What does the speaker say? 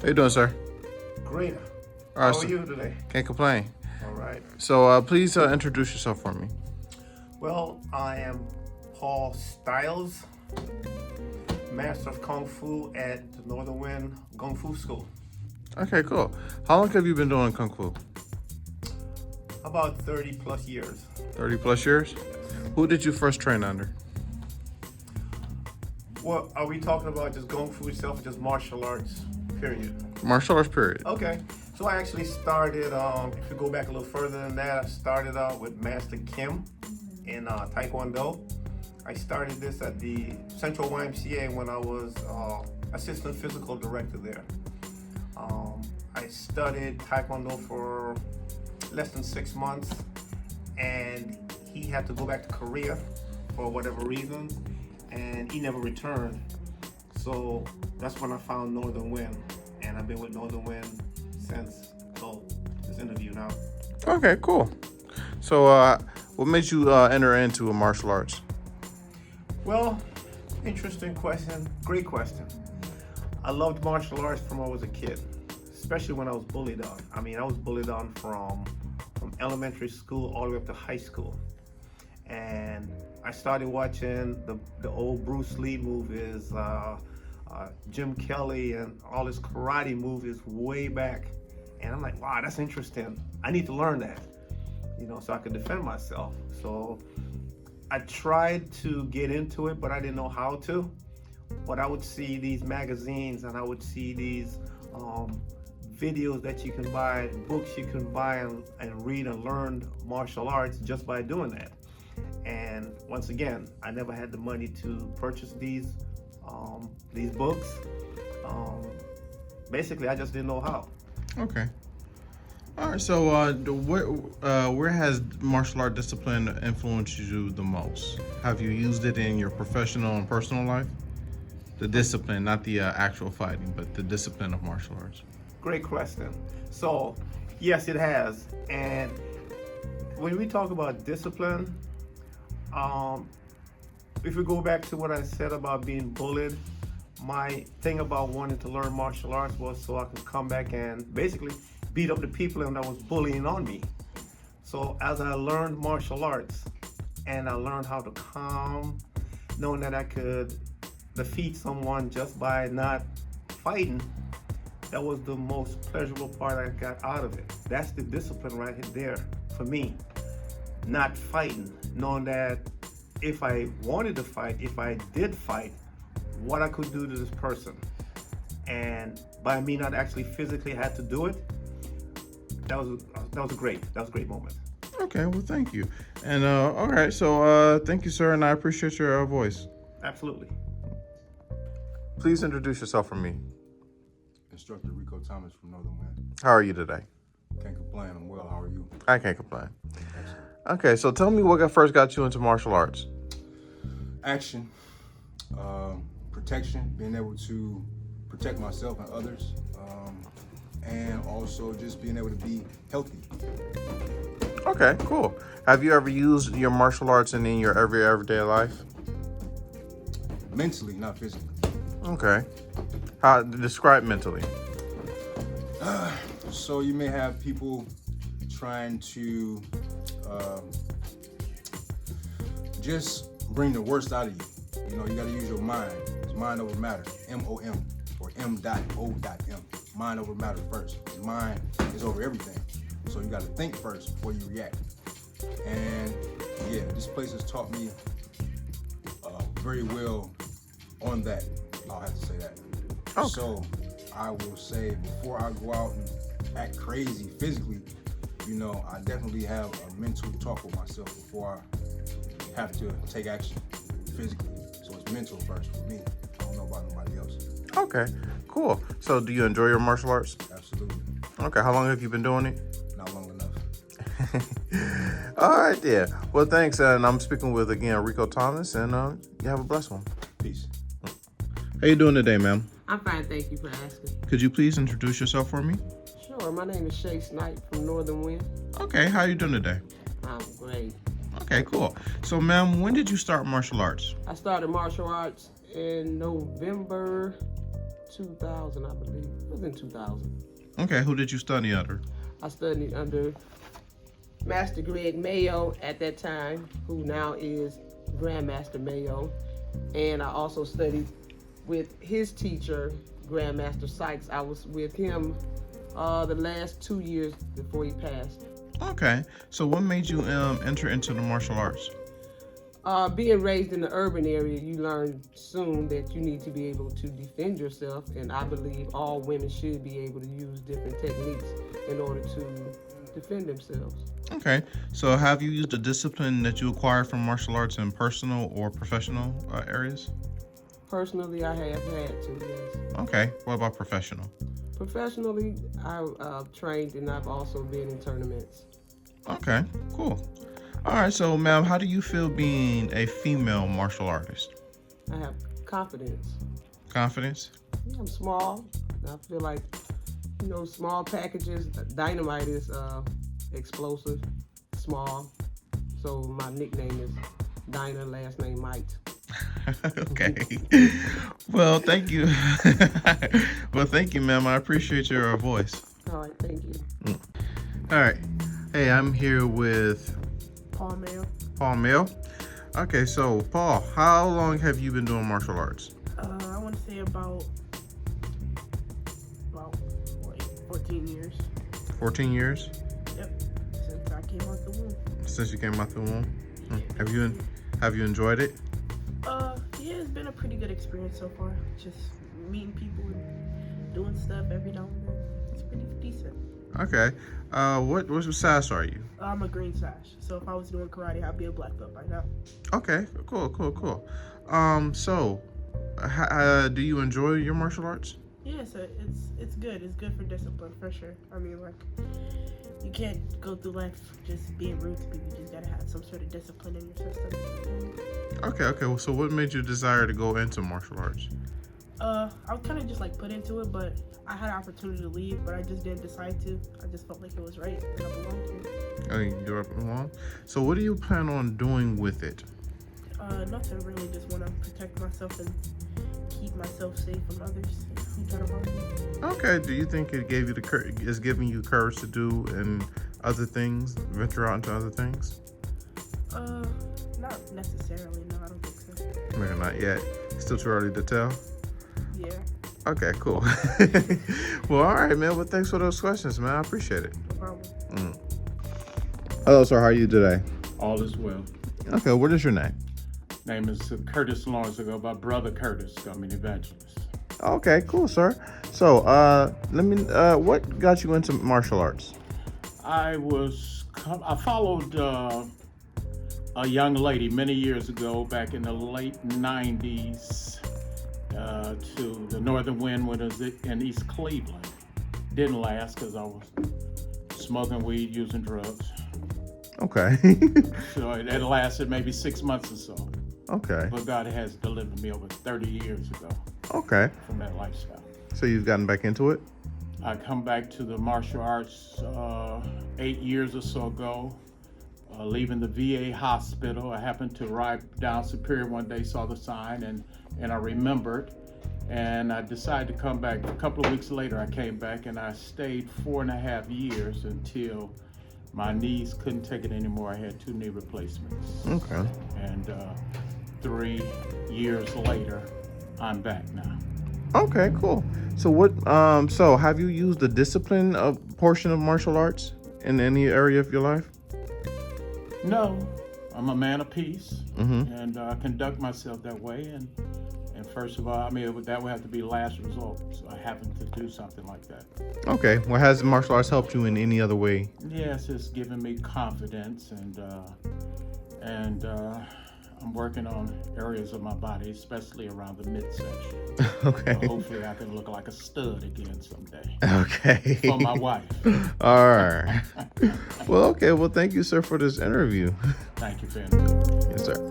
How you doing, sir? Great. All right, How are so you today? can't complain. All right. So please introduce yourself for me. Well, I am Paul Styles, Master of Kung Fu at the Northern Wind Kung Fu School. Okay, cool. How long have you been doing Kung Fu? About 30 plus years. 30 plus years? Who did you first train under? Well, are we talking about just Kung Fu itself or just martial arts, period? Martial arts, period. Okay. So I actually started, if we go back a little further than that, I started out with Master Kim in Taekwondo. I started this at the Central YMCA when I was assistant physical director there. I studied Taekwondo for less than 6 months, and he had to go back to Korea for whatever reason, and he never returned. So that's when I found Northern Wind, and I've been with Northern Wind since. So this interview now. Okay, cool. So what made you enter into martial arts? Well, interesting question. Great question. I loved martial arts from when I was a kid, especially when I was bullied on. I mean, I was bullied on from elementary school all the way up to high school. And I started watching the old Bruce Lee movies, Jim Kelly, and all his karate movies way back. And I'm like, wow, that's interesting. I need to learn that, so I could defend myself. So I tried to get into it, but I didn't know how to. But I would see these magazines, and I would see these videos that you can buy, books you can buy and read and learn martial arts just by doing that. And once again, I never had the money to purchase these books. Basically, I just didn't know how. Okay. All right. So where has martial art discipline influenced you the most? Have you used it in your professional and personal life? The discipline, not the actual fighting, but the discipline of martial arts. Great question. So, yes, it has. And when we talk about discipline, if we go back to what I said about being bullied, my thing about wanting to learn martial arts was so I could come back and basically beat up the people that was bullying on me. So as I learned martial arts and I learned how to calm, knowing that I could defeat someone just by not fighting, that was the most pleasurable part I got out of it. That's the discipline right there for me. Not fighting, knowing that if I wanted to fight, if I did fight, what I could do to this person. And by me not actually physically had to do it, that was a great moment. Okay, well, thank you. And all right, so thank you, sir, and I appreciate your voice. Absolutely. Please introduce yourself for me. Instructor Rico Thomas from Northern Wind. How are you today? Can't complain. I'm well. How are you? I can't complain. Excellent. Okay, so tell me what first got you into martial arts. Action, protection, being able to protect myself and others, and also just being able to be healthy. Okay, cool. Have you ever used your martial arts in your everyday life? Mentally, not physically. Okay. How describe mentally? So you may have people trying to just bring the worst out of you. You got to use your mind. It's mind over matter. M-O-M or M.O.M. Mind over matter first. Your mind is over everything. So you got to think first before you react. And yeah, this place has taught me very well on that. I'll have to say that. Okay. So I will say before I go out and act crazy physically, I definitely have a mental talk with myself before I have to take action physically. So it's mental first for me. I don't know about nobody else. Okay, cool. So do you enjoy your martial arts? Absolutely. Okay, how long have you been doing it? Not long enough. All right, yeah. Well, thanks. And I'm speaking with, again, Rico Thomas, and you have a blessed one. Peace. How you doing today, ma'am? I'm fine, thank you for asking. Could you please introduce yourself for me? Sure, my name is Shay Snipe from Northern Wind. Okay, how you doing today? I'm great. Okay, cool. So, ma'am, when did you start martial arts? I started martial arts in November 2000, I believe. It was in 2000. Okay, who did you study under? I studied under Master Greg Mayo at that time, who now is Grandmaster Mayo. And I also studied with his teacher, Grandmaster Sykes. I was with him the last 2 years before he passed. Okay, so what made you enter into the martial arts? Being raised in the urban area, you learn soon that you need to be able to defend yourself, and I believe all women should be able to use different techniques in order to defend themselves. Okay, so have you used a discipline that you acquired from martial arts in personal or professional areas? Personally, I have had to, yes. Okay, what about professional? Professionally, I've trained and I've also been in tournaments. Okay, cool. All right, so ma'am, how do you feel being a female martial artist? I have confidence. Confidence? Yeah, I'm small. I feel like, small packages. Dynamite is explosive, small. So my nickname is Dyna, last name Mite. Okay. Well, thank you. Well, thank you, ma'am. I appreciate your voice. All right, thank you. All right. Hey, I'm here with Paul Mayo. Paul Mayo. Okay, so Paul, how long have you been doing martial arts? I want to say about 14 years. 14 years? Yep. Since I came out the womb. Since you came out the womb? Have you enjoyed it? Yeah, it's been a pretty good experience so far. Just meeting people and doing stuff every now and then. It's pretty decent. Okay. What size are you? I'm a green sash, so if I was doing karate, I'd be a black belt by now. Okay, cool. So, do you enjoy your martial arts? Yeah, so it's good. It's good for discipline, for sure. I mean, like, you can't go through life just being rude to people. You just gotta have some sort of discipline in your system. Okay. Well, so what made you desire to go into martial arts? I was kind of just like put into it, but I had an opportunity to leave, but I just didn't decide to. I just felt like it was right and I belonged here. Oh, you're up along. So what do you plan on doing with it? Nothing really. Just want to protect myself and keep myself safe from others who try to harm me. Okay. Do you think it gave you is giving you courage to do and other things, venture out into other things? Not necessarily. No, I don't think so. Maybe not yet. Still too early to tell. Yeah. Okay, cool. Well, all right, man. Well, thanks for those questions, man. I appreciate it. No problem. Hello, sir. How are you today? All is well. Okay, what is your name? Name is Curtis Lawrence. I go by Brother Curtis. I'm an evangelist. Okay, cool, sir. So, what got you into martial arts? I followed a young lady many years ago, back in the late 90s, to the Northern Wind when it was in East Cleveland. Didn't last because I was smoking weed, using drugs. Okay. So it lasted maybe 6 months or so. Okay. But God has delivered me over 30 years ago Okay. from that lifestyle. So you've gotten back into it? I come back to the martial arts 8 years or so ago, leaving the VA hospital. I happened to ride down Superior one day, saw the sign, and I remembered. And I decided to come back. A couple of weeks later, I came back and I stayed 4.5 years until my knees couldn't take it anymore. I had 2 knee replacements. Okay. And 3 years later, I'm back now. Okay, cool. So so have you used the discipline portion of martial arts in any area of your life? No, I'm a man of peace, Mm-hmm. and I conduct myself that way. And first of all, I mean, that would have to be last resort. So I happen to do something like that. Okay. Well, has martial arts helped you in any other way? Yes, it's given me confidence, and I'm working on areas of my body, especially around the midsection. Okay. Hopefully, I can look like a stud again someday. Okay. For my wife. All right. Well, okay. Well, thank you, sir, for this interview. Thank you, Finn. Yes, sir.